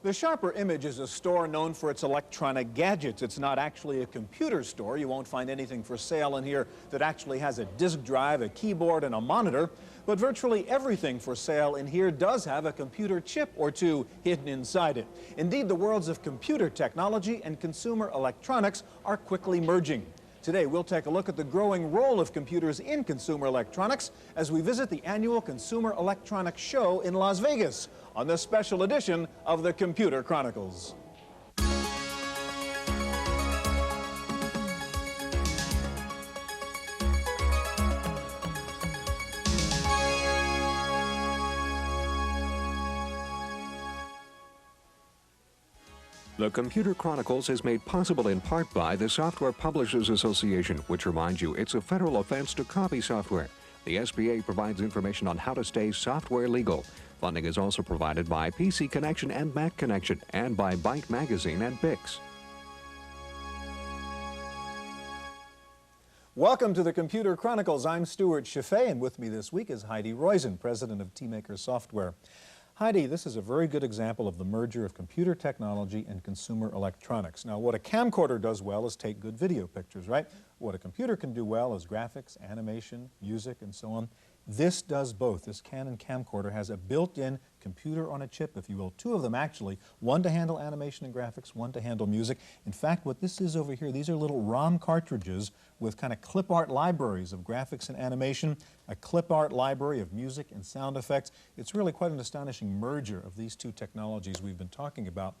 The Sharper Image is a store known for its electronic gadgets. It's not actually a computer store. You won't find anything for sale in here that actually has a disk drive, a keyboard, and a monitor. But virtually everything for sale in here does have a computer chip or two hidden inside it. Indeed, the worlds of computer technology and consumer electronics are quickly merging. Today, we'll take a look at the growing role of computers in consumer electronics as we visit the annual Consumer Electronics Show in Las Vegas on this special edition of the Computer Chronicles. The Computer Chronicles is made possible in part by the Software Publishers Association, which reminds you it's a federal offense to copy software. The SPA provides information on how to stay software legal. Funding is also provided by PC Connection and Mac Connection, and by Byte Magazine and Bix. Welcome to the Computer Chronicles. I'm Stewart Cheifet, and with me this week is Heidi Roizen, president of T-Maker Software. Heidi, this is a very good example of the merger of computer technology and consumer electronics. Now, what a camcorder does well is take good video pictures, right? What a computer can do well is graphics, animation, music, and so on. This does both. This Canon camcorder has a built-in computer on a chip, if you will. Two of them, actually. One to handle animation and graphics, one to handle music. In fact, what this is over here, these are little ROM cartridges with kind of clip art libraries of graphics and animation, a clip art library of music and sound effects. It's really quite an astonishing merger of these two technologies we've been talking about.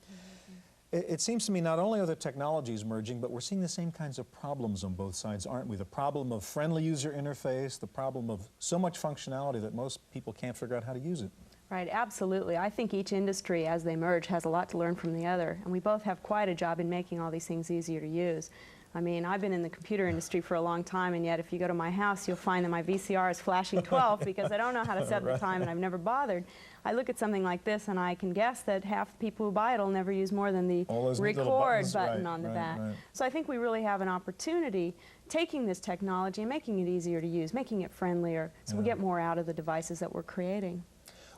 It seems to me not only are the technologies merging, but we're seeing the same kinds of problems on both sides, aren't we? The problem of friendly user interface, the problem of so much functionality that most people can't figure out how to use it. Right, absolutely. I think each industry, as they merge, has a lot to learn from the other, and we both have quite a job in making all these things easier to use. I mean, I've been in the computer industry for a long time, and yet if you go to my house, you'll find that my VCR is flashing 12 because I don't know how to set the time, and I've never bothered. I look at something like this, and I can guess that half the people who buy it will never use more than the record button on the back. So I think we really have an opportunity taking this technology and making it easier to use, making it friendlier, so we get more out of the devices that we're creating.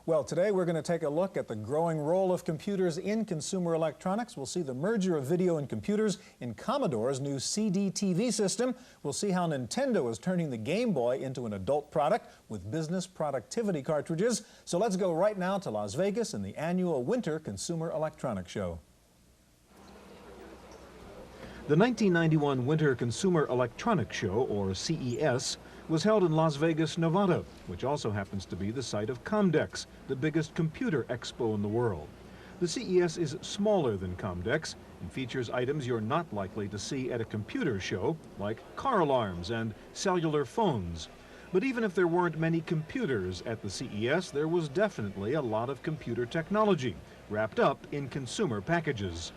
Well, today we're going to take a look at the growing role of computers in consumer electronics. We'll see the merger of video and computers in Commodore's new CD TV system. We'll see how Nintendo is turning the Game Boy into an adult product with business productivity cartridges. So let's go right now to Las Vegas and the annual Winter Consumer Electronics Show. The 1991 Winter Consumer Electronics Show, or CES, was held in Las Vegas, Nevada, which also happens to be the site of Comdex, the biggest computer expo in the world. The CES is smaller than Comdex and features items you're not likely to see at a computer show, like car alarms and cellular phones. But even if there weren't many computers at the CES, there was definitely a lot of computer technology wrapped up in consumer packages.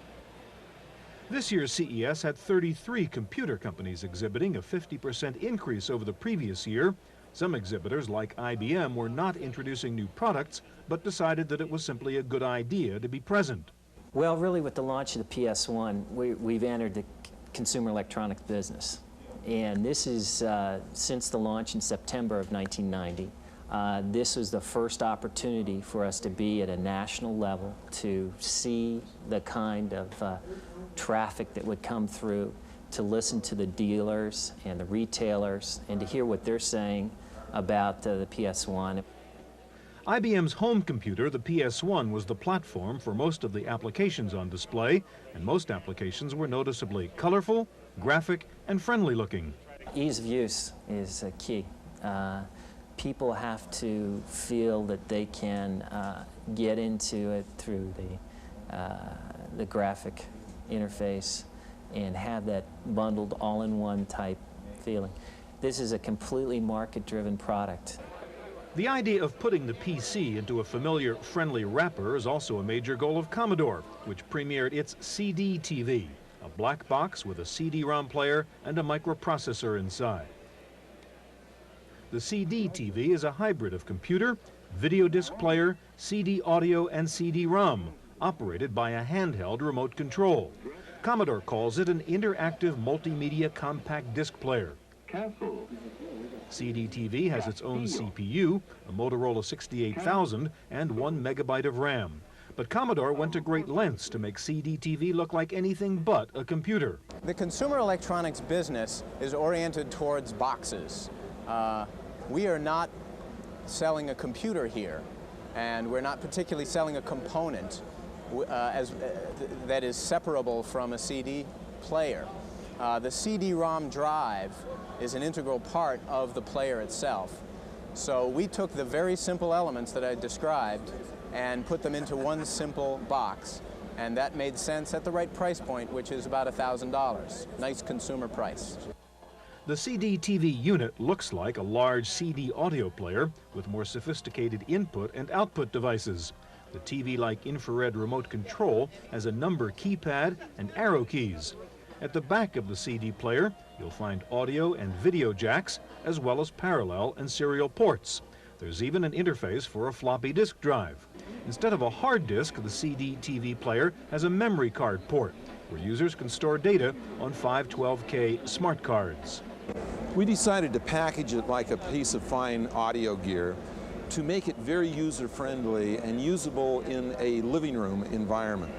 This year's CES had 33 computer companies exhibiting, a 50% increase over the previous year. Some exhibitors, like IBM, were not introducing new products, but decided that it was simply a good idea to be present. Well, really, with the launch of the PS1, we've entered the consumer electronics business. And this is since the launch in September of 1990. This was the first opportunity for us to be at a national level, to see the kind of traffic that would come through, to listen to the dealers and the retailers, and to hear what they're saying about the PS1. IBM's home computer, the PS1, was the platform for most of the applications on display, and most applications were noticeably colorful, graphic, and friendly looking. Ease of use is key. People have to feel that they can get into it through the graphic interface and have that bundled all-in-one type feeling. This is a completely market-driven product. The idea of putting the PC into a familiar, friendly wrapper is also a major goal of Commodore, which premiered its CD TV, a black box with a CD-ROM player and a microprocessor inside. The CD TV is a hybrid of computer, video disc player, CD audio, and CD-ROM, operated by a handheld remote control. Commodore calls it an interactive multimedia compact disc player. CD-TV has its own CPU, a Motorola 68000, and 1 megabyte of RAM. But Commodore went to great lengths to make CD-TV look like anything but a computer. The consumer electronics business is oriented towards boxes. We are not selling a computer here, and we're not particularly selling a component that is separable from a CD player. The CD-ROM drive is an integral part of the player itself. So we took the very simple elements that I described and put them into one simple box, and that made sense at the right price point, which is about $1,000. Nice consumer price. The CD-TV unit looks like a large CD audio player with more sophisticated input and output devices. The TV-like infrared remote control has a number keypad and arrow keys. At the back of the CD player, you'll find audio and video jacks, as well as parallel and serial ports. There's even an interface for a floppy disk drive. Instead of a hard disk, the CD-TV player has a memory card port, where users can store data on 512K smart cards. We decided to package it like a piece of fine audio gear to make it very user-friendly and usable in a living room environment.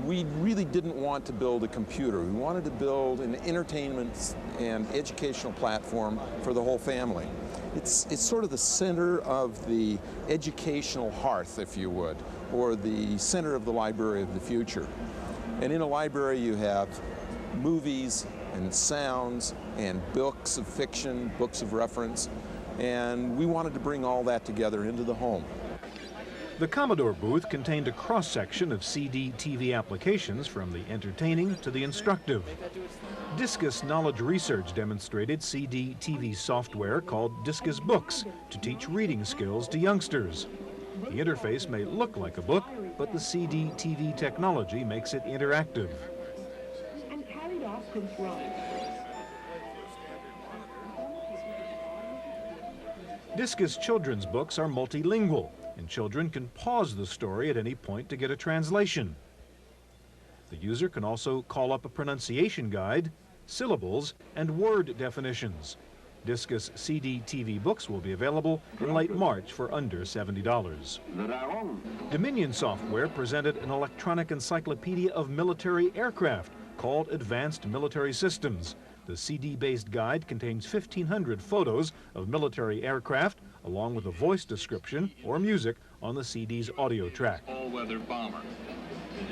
We really didn't want to build a computer. We wanted to build an entertainment and educational platform for the whole family. It's sort of the center of the educational hearth, if you would, or the center of the library of the future. And in a library you have movies and sounds and books of fiction, books of reference, and we wanted to bring all that together into the home. The Commodore booth contained a cross-section of CD-TV applications from the entertaining to the instructive. Discus Knowledge Research demonstrated CD-TV software called Discus Books to teach reading skills to youngsters. The interface may look like a book, but the CD-TV technology makes it interactive. And carried off control. Discus children's books are multilingual, and children can pause the story at any point to get a translation. The user can also call up a pronunciation guide, syllables, and word definitions. Discus CD-TV books will be available in late March for under $70. Dominion Software presented an electronic encyclopedia of military aircraft called Advanced Military Systems. The CD-based guide contains 1,500 photos of military aircraft, along with a voice description or music on the CD's audio track. All-weather bomber.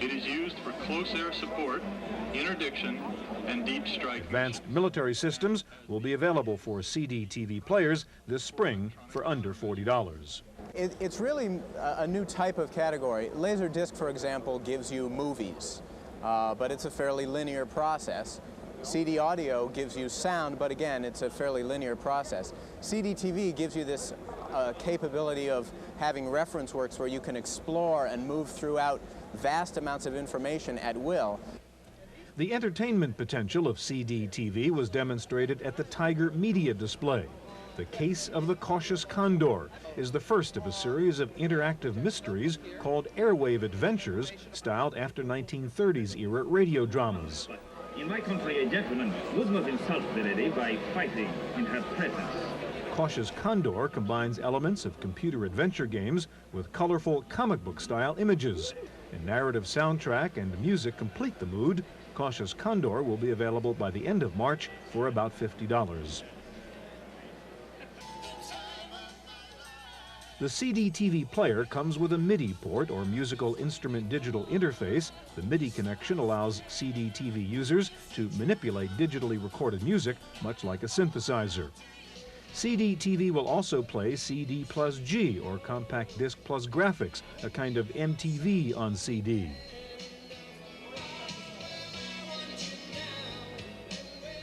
It is used for close air support, interdiction, and deep strike. Advanced Military Systems will be available for CD-TV players this spring for under $40. It's really a new type of category. Laserdisc, for example, gives you movies, but it's a fairly linear process. CD audio gives you sound, but again, it's a fairly linear process. CD-TV gives you this capability of having reference works where you can explore and move throughout vast amounts of information at will. The entertainment potential of CD-TV was demonstrated at the Tiger Media Display. The Case of the Cautious Condor is the first of a series of interactive mysteries called Airwave Adventures, styled after 1930s era radio dramas. In my country, a gentleman would not insult the lady by fighting in her presence. Cautious Condor combines elements of computer adventure games with colorful comic book style images. A narrative soundtrack and music complete the mood. Cautious Condor will be available by the end of March for about $50. The CD-TV player comes with a MIDI port or musical instrument digital interface. The MIDI connection allows CD-TV users to manipulate digitally recorded music, much like a synthesizer. CD-TV will also play CD plus G, or compact disc plus graphics, a kind of MTV on CD.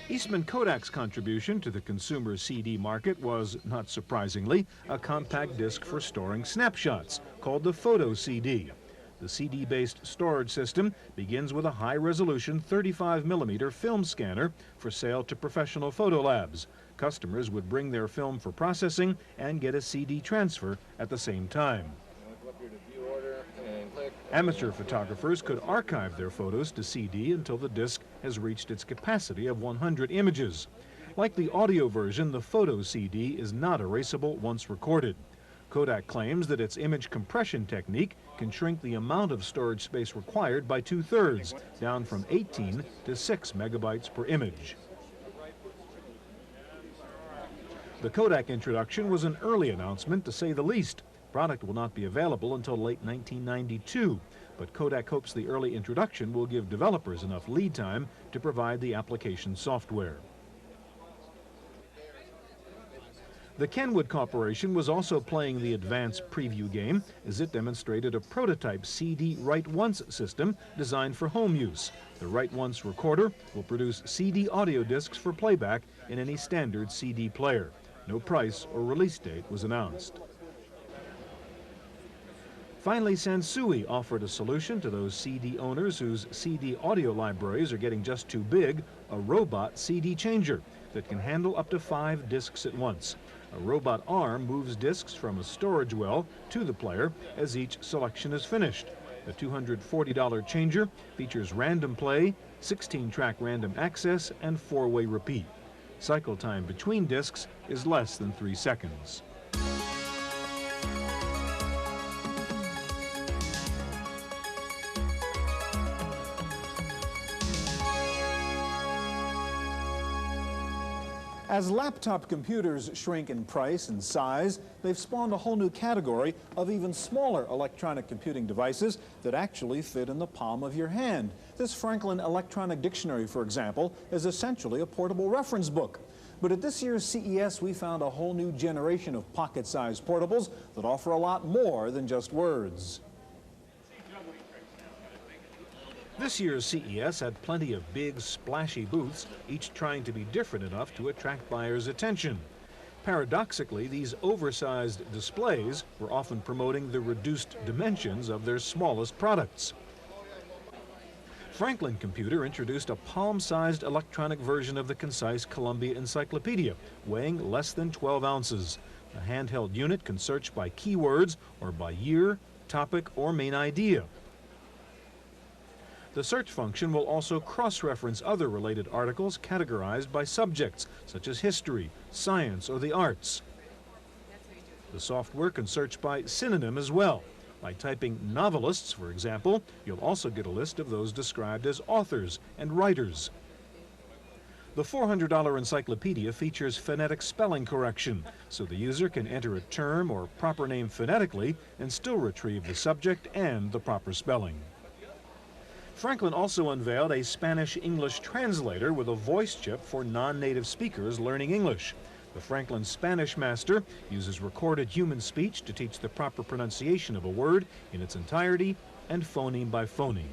Eastman Kodak's contribution to the consumer CD market was, not surprisingly, a compact disc for storing snapshots called the Photo CD. The CD-based storage system begins with a high-resolution 35mm film scanner for sale to professional photo labs. Customers would bring their film for processing and get a CD transfer at the same time. Amateur photographers could archive their photos to CD until the disc has reached its capacity of 100 images. Like the audio version, the photo CD is not erasable once recorded. Kodak claims that its image compression technique can shrink the amount of storage space required by 2/3, down from 18 to 6 megabytes per image. The Kodak introduction was an early announcement, to say the least. The product will not be available until late 1992, but Kodak hopes the early introduction will give developers enough lead time to provide the application software. The Kenwood Corporation was also playing the advanced preview game as it demonstrated a prototype CD write-once system designed for home use. The write-once recorder will produce CD audio discs for playback in any standard CD player. No price or release date was announced. Finally, Sansui offered a solution to those CD owners whose CD audio libraries are getting just too big, a robot CD changer that can handle up to 5 discs at once. A robot arm moves discs from a storage well to the player as each selection is finished. The $240 changer features random play, 16-track random access, and 4-way repeat. Cycle time between discs is less than 3 seconds. As laptop computers shrink in price and size, they've spawned a whole new category of even smaller electronic computing devices that actually fit in the palm of your hand. This Franklin Electronic Dictionary, for example, is essentially a portable reference book. But at this year's CES, we found a whole new generation of pocket-sized portables that offer a lot more than just words. This year's CES had plenty of big, splashy booths, each trying to be different enough to attract buyers' attention. Paradoxically, these oversized displays were often promoting the reduced dimensions of their smallest products. Franklin Computer introduced a palm-sized electronic version of the concise Columbia Encyclopedia, weighing less than 12 ounces. The handheld unit can search by keywords or by year, topic, or main idea. The search function will also cross-reference other related articles categorized by subjects, such as history, science, or the arts. The software can search by synonym as well. By typing novelists, for example, you'll also get a list of those described as authors and writers. The $400 encyclopedia features phonetic spelling correction, so the user can enter a term or proper name phonetically and still retrieve the subject and the proper spelling. Franklin also unveiled a Spanish-English translator with a voice chip for non-native speakers learning English. The Franklin Spanish Master uses recorded human speech to teach the proper pronunciation of a word in its entirety and phoneme by phoneme.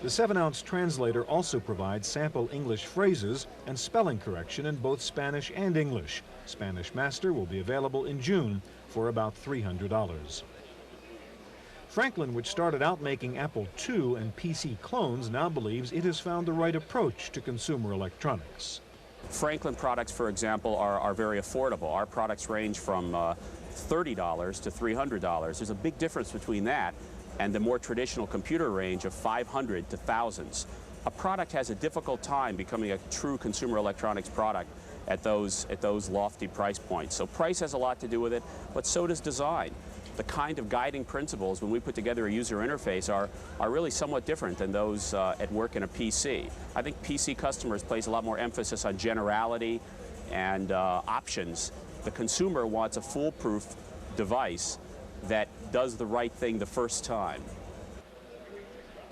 The 7-ounce translator also provides sample English phrases and spelling correction in both Spanish and English. Spanish Master will be available in June for about $300. Franklin, which started out making Apple II and PC clones, now believes it has found the right approach to consumer electronics. Franklin products, for example, are very affordable. Our products range from $30 to $300. There's a big difference between that and the more traditional computer range of $500 to thousands. A product has a difficult time becoming a true consumer electronics product at those lofty price points. So price has a lot to do with it, but so does design. The kind of guiding principles when we put together a user interface are really somewhat different than those at work in a PC. I think PC customers place a lot more emphasis on generality and options. The consumer wants a foolproof device that does the right thing the first time.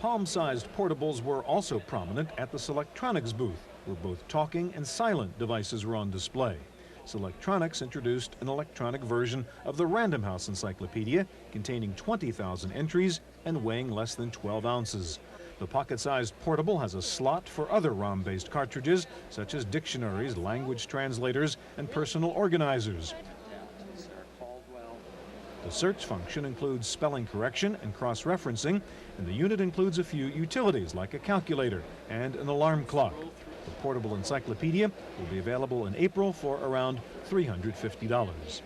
Palm-sized portables were also prominent at the Selectronics booth, where both talking and silent devices were on display. Selectronics introduced an electronic version of the Random House Encyclopedia containing 20,000 entries and weighing less than 12 ounces. The pocket-sized portable has a slot for other ROM-based cartridges, such as dictionaries, language translators, and personal organizers. The search function includes spelling correction and cross-referencing, and the unit includes a few utilities like a calculator and an alarm clock. The portable encyclopedia will be available in April for around $350.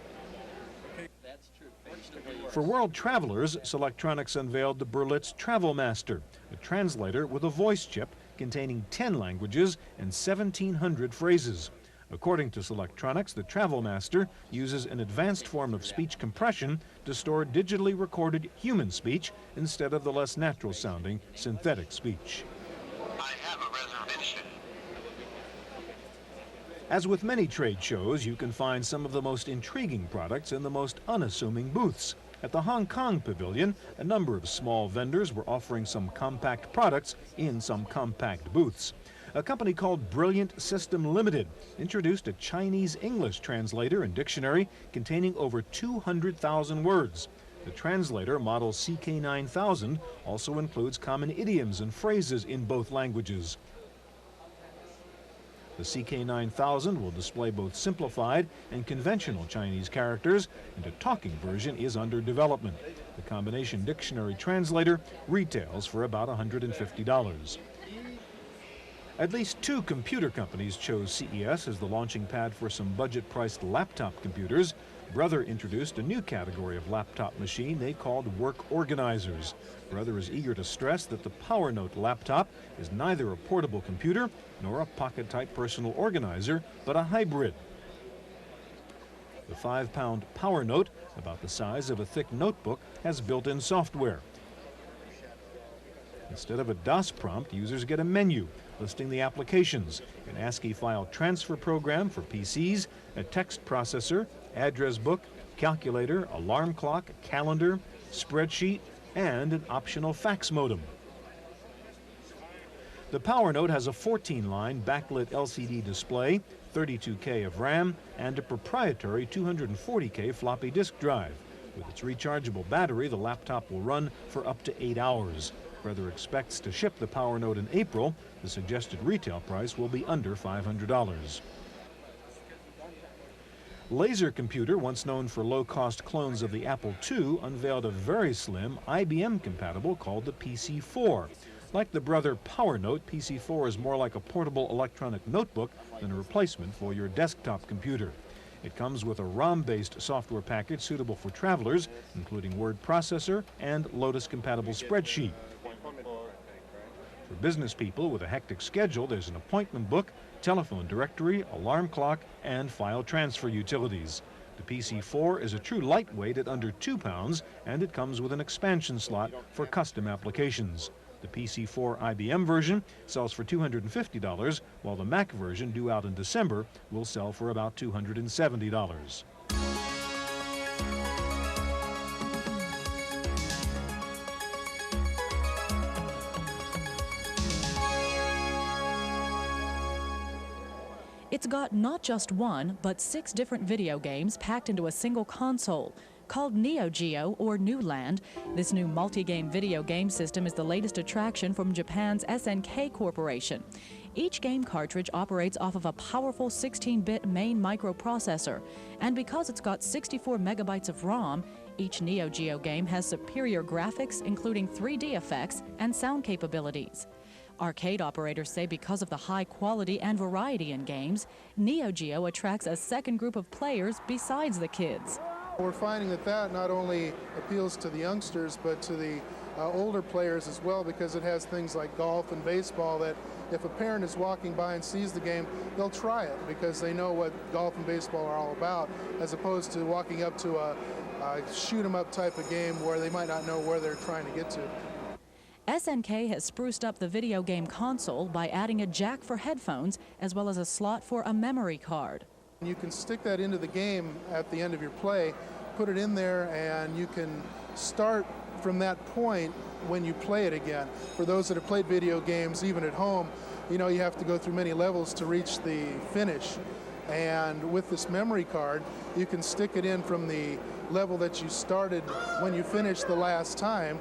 For world travelers, Selectronics unveiled the Berlitz Travel Master, a translator with a voice chip containing 10 languages and 1,700 phrases. According to Electronics, the Travel Master uses an advanced form of speech compression to store digitally recorded human speech instead of the less natural-sounding synthetic speech. I have a reservation. As with many trade shows, you can find some of the most intriguing products in the most unassuming booths. At the Hong Kong Pavilion, a number of small vendors were offering some compact products in some compact booths. A company called Brilliant System Limited introduced a Chinese-English translator and dictionary containing over 200,000 words. The translator, model CK9000, also includes common idioms and phrases in both languages. The CK9000 will display both simplified and conventional Chinese characters, and a talking version is under development. The combination dictionary translator retails for about $150. At least 2 computer companies chose CES as the launching pad for some budget-priced laptop computers. Brother introduced a new category of laptop machine they called work organizers. Brother is eager to stress that the PowerNote laptop is neither a portable computer nor a pocket-type personal organizer, but a hybrid. The 5-pound PowerNote, about the size of a thick notebook, has built-in software. Instead of a DOS prompt, users get a menu listing the applications, an ASCII file transfer program for PCs, a text processor, address book, calculator, alarm clock, calendar, spreadsheet, and an optional fax modem. The PowerNote has a 14-line backlit LCD display, 32K of RAM, and a proprietary 240K floppy disk drive. With its rechargeable battery, the laptop will run for up to 8 hours. Brother expects to ship the PowerNote in April. The suggested retail price will be under $500. Laser Computer, once known for low-cost clones of the Apple II, unveiled a very slim IBM-compatible called the PC4. Like the Brother PowerNote, PC4 is more like a portable electronic notebook than a replacement for your desktop computer. It comes with a ROM-based software package suitable for travelers, including word processor and Lotus-compatible spreadsheet. For business people with a hectic schedule, there's an appointment book, telephone directory, alarm clock, and file transfer utilities. The PC4 is a true lightweight at under 2 pounds, and it comes with an expansion slot for custom applications. The PC4 IBM version sells for $250, while the Mac version, due out in December, will sell for about $270. It's got not just 1, but 6 different video games packed into a single console. Called Neo Geo, or New Land, this new multi-game video game system is the latest attraction from Japan's SNK Corporation. Each game cartridge operates off of a powerful 16-bit main microprocessor, and because it's got 64 megabytes of ROM, each Neo Geo game has superior graphics, including 3D effects and sound capabilities. Arcade operators say because of the high quality and variety in games, Neo Geo attracts a second group of players besides the kids. We're finding that not only appeals to the youngsters, but to the older players as well, because it has things like golf and baseball that if a parent is walking by and sees the game, they'll try it because they know what golf and baseball are all about, as opposed to walking up to a shoot-'em-up type of game where they might not know where they're trying to get to. SNK has spruced up the video game console by adding a jack for headphones as well as a slot for a memory card. You can stick that into the game at the end of your play, put it in there, and you can start from that point when you play it again. For those that have played video games, even at home, you know you have to go through many levels to reach the finish. And with this memory card, you can stick it in from the level that you started when you finished the last time.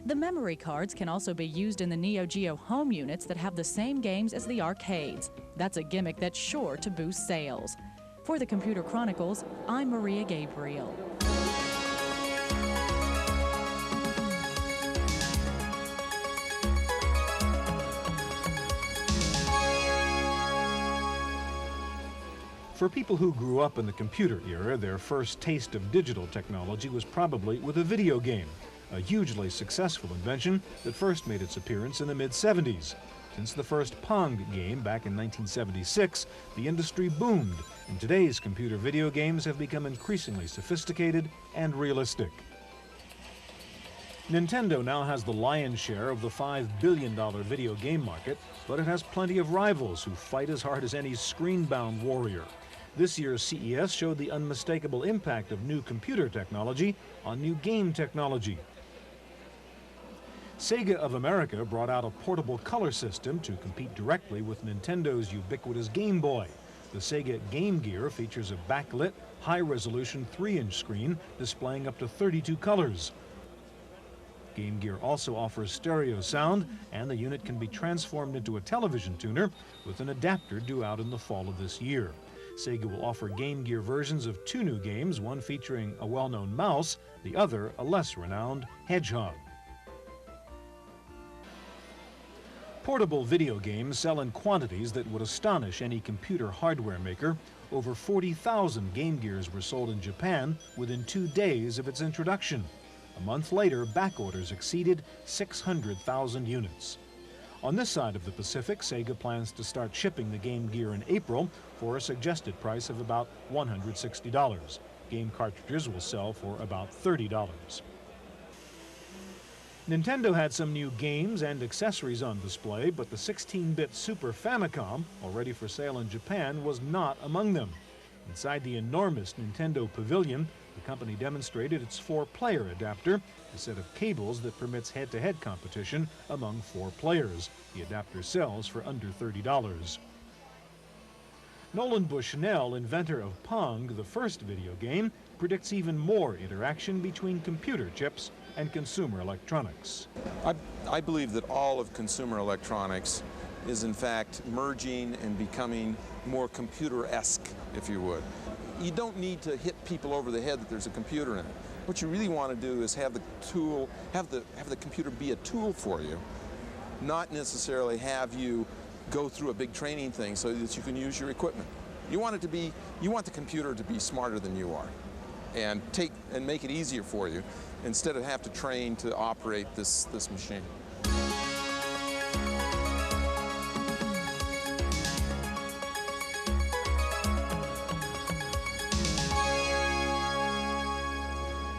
The memory cards can also be used in the Neo Geo home units that have the same games as the arcades. That's a gimmick that's sure to boost sales. For the Computer Chronicles, I'm Maria Gabriel. For people who grew up in the computer era, their first taste of digital technology was probably with a video game, a hugely successful invention that first made its appearance in the mid-'70s. Since the first Pong game back in 1976, the industry boomed, and today's computer video games have become increasingly sophisticated and realistic. Nintendo now has the lion's share of the $5 billion video game market, but it has plenty of rivals who fight as hard as any screen-bound warrior. This year's CES showed the unmistakable impact of new computer technology on new game technology. Sega of America brought out a portable color system to compete directly with Nintendo's ubiquitous Game Boy. The Sega Game Gear features a backlit, high-resolution 3-inch screen displaying up to 32 colors. Game Gear also offers stereo sound, and the unit can be transformed into a television tuner with an adapter due out in the fall of this year. Sega will offer Game Gear versions of 2 new games, one featuring a well-known mouse, the other a less renowned hedgehog. Portable video games sell in quantities that would astonish any computer hardware maker. Over 40,000 Game Gears were sold in Japan within 2 days of its introduction. A month later, back orders exceeded 600,000 units. On this side of the Pacific, Sega plans to start shipping the Game Gear in April for a suggested price of about $160. Game cartridges will sell for about $30. Nintendo had some new games and accessories on display, but the 16-bit Super Famicom, already for sale in Japan, was not among them. Inside the enormous Nintendo Pavilion, the company demonstrated its 4-player adapter, a set of cables that permits head-to-head competition among 4 players. The adapter sells for under $30. Nolan Bushnell, inventor of Pong, the first video game, predicts even more interaction between computer chips and consumer electronics. I believe that all of consumer electronics is in fact merging and becoming more computer-esque, if you would. You don't need to hit people over the head that there's a computer in it. What you really want to do is have the tool, have the computer be a tool for you, not necessarily have you go through a big training thing so that you can use your equipment. You want the computer to be smarter than you are, and make it easier for you instead of have to train to operate this machine.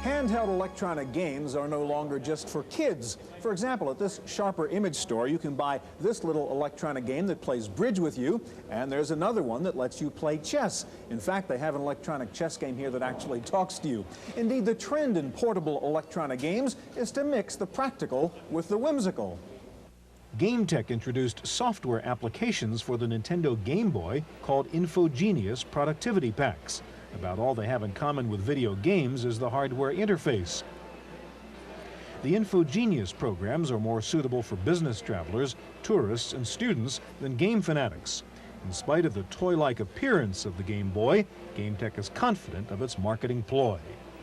Handheld electronic games are no longer just for kids. For example, at this Sharper Image store, you can buy this little electronic game that plays bridge with you, and there's another one that lets you play chess. In fact, they have an electronic chess game here that actually talks to you. Indeed, the trend in portable electronic games is to mix the practical with the whimsical. GameTech introduced software applications for the Nintendo Game Boy called Infogenius Productivity Packs. About all they have in common with video games is the hardware interface. The Infogenius programs are more suitable for business travelers, tourists, and students than game fanatics. In spite of the toy-like appearance of the Game Boy, GameTech is confident of its marketing ploy.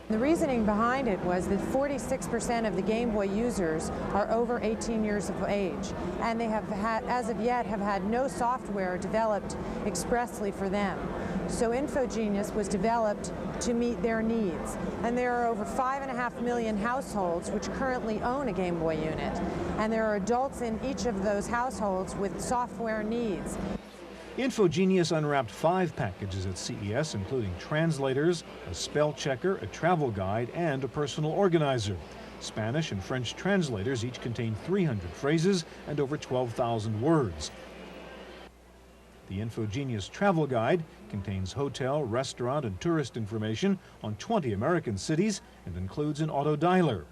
The reasoning behind it was that 46% of the Game Boy users are over 18 years of age, and they have had, as of yet, have had no software developed expressly for them. So Infogenius was developed to meet their needs. And there are over 5.5 million households which currently own a Game Boy unit. And there are adults in each of those households with software needs. Infogenius unwrapped 5 packages at CES, including translators, a spell checker, a travel guide, and a personal organizer. Spanish and French translators each contain 300 phrases and over 12,000 words. The Infogenius Travel Guide contains hotel, restaurant, and tourist information on 20 American cities and includes an auto dialer.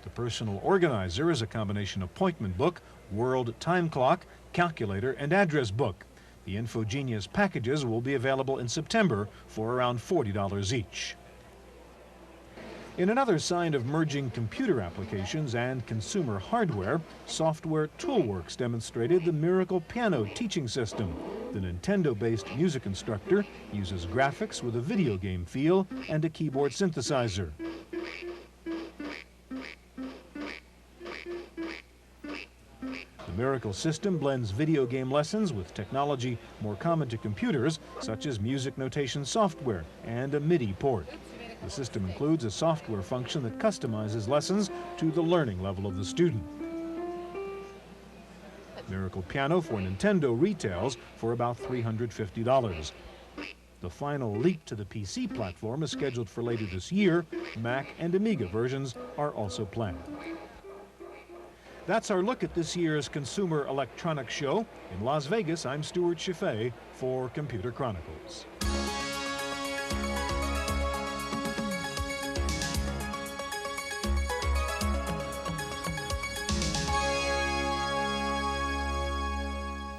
The Personal Organizer is a combination appointment book, world time clock, calculator, and address book. The Infogenius packages will be available in September for around $40 each. In another sign of merging computer applications and consumer hardware, Software Toolworks demonstrated the Miracle Piano teaching system. The Nintendo-based music instructor uses graphics with a video game feel and a keyboard synthesizer. The Miracle system blends video game lessons with technology more common to computers, such as music notation software and a MIDI port. The system includes a software function that customizes lessons to the learning level of the student. Miracle Piano for Nintendo retails for about $350. The final leap to the PC platform is scheduled for later this year. Mac and Amiga versions are also planned. That's our look at this year's Consumer Electronics Show. In Las Vegas, I'm Stewart Cheifet for Computer Chronicles.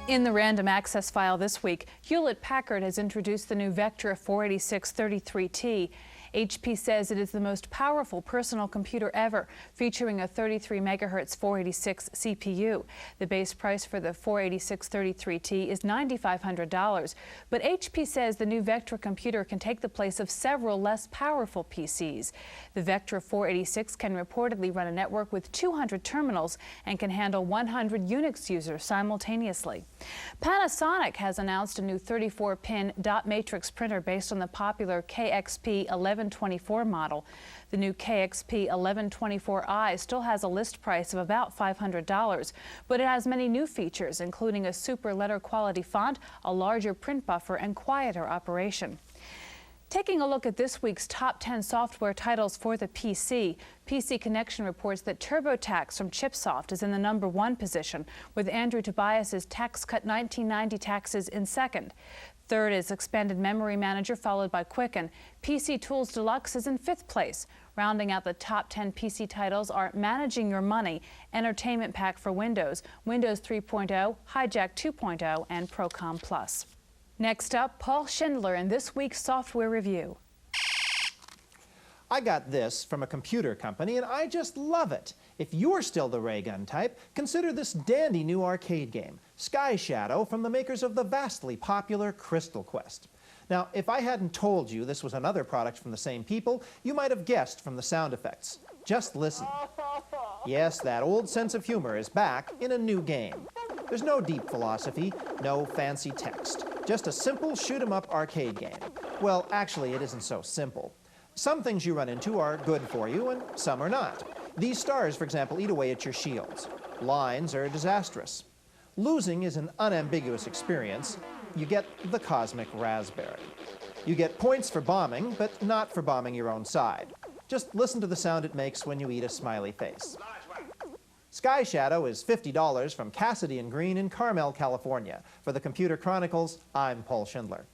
In the random access file this week, Hewlett-Packard has introduced the new Vectra 486-33T. HP says it is the most powerful personal computer ever, featuring a 33 MHz 486 CPU. The base price for the 486-33T is $9,500, but HP says the new Vectra computer can take the place of several less powerful PCs. The Vectra 486 can reportedly run a network with 200 terminals and can handle 100 Unix users simultaneously. Panasonic has announced a new 34-pin dot matrix printer based on the popular KXP 1124 model. The new KXP 1124i still has a list price of about $500, but it has many new features, including a super letter quality font, a larger print buffer, and quieter operation. Taking a look at this week's top 10 software titles for the PC, PC Connection reports that TurboTax from Chipsoft is in the #1 position, with Andrew Tobias's Tax Cut 1990 taxes in second. Third is Expanded Memory Manager, followed by Quicken. PC Tools Deluxe is in 5th place. Rounding out the top 10 PC titles are Managing Your Money, Entertainment Pack for Windows, Windows 3.0, Hijack 2.0, and Procom Plus. Next up, Paul Schindler in this week's software review. I got this from a computer company and I just love it. If you're still the ray gun type, consider this dandy new arcade game, Sky Shadow, from the makers of the vastly popular Crystal Quest. Now, if I hadn't told you this was another product from the same people, you might have guessed from the sound effects. Just listen. Yes, that old sense of humor is back in a new game. There's no deep philosophy, no fancy text, just a simple shoot-'em-up arcade game. Well, actually, it isn't so simple. Some things you run into are good for you and some are not. These stars, for example, eat away at your shields. Lines are disastrous. Losing is an unambiguous experience. You get the cosmic raspberry. You get points for bombing, but not for bombing your own side. Just listen to the sound it makes when you eat a smiley face. Sky Shadow is $50 from Cassidy & Green in Carmel, California. For the Computer Chronicles, I'm Paul Schindler.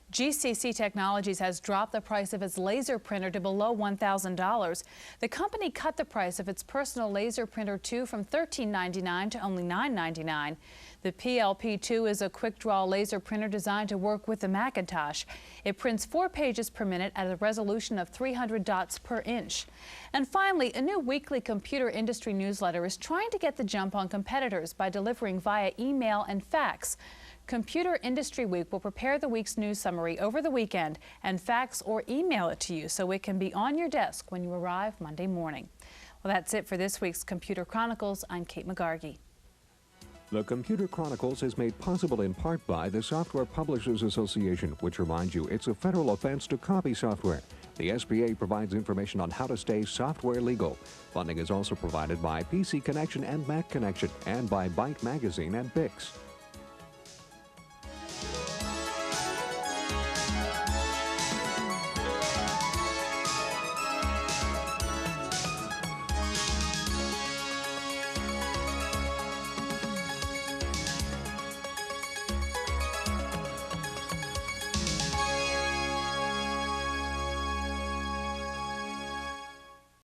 GCC Technologies has dropped the price of its laser printer to below $1,000. The company cut the price of its personal laser printer 2 from $13.99 to only $9.99. The PLP2 is a quick-draw laser printer designed to work with the Macintosh. It prints 4 pages per minute at a resolution of 300 dots per inch. And finally, a new weekly computer industry newsletter is trying to get the jump on competitors by delivering via email and fax. Computer Industry Week will prepare the week's news summary over the weekend and fax or email it to you so it can be on your desk when you arrive Monday morning. Well, that's it for this week's Computer Chronicles. I'm Kate McGargy. The Computer Chronicles is made possible in part by the Software Publishers Association, which reminds you it's a federal offense to copy software. The SPA provides information on how to stay software legal. Funding is also provided by PC Connection and Mac Connection and by Byte Magazine and Bix.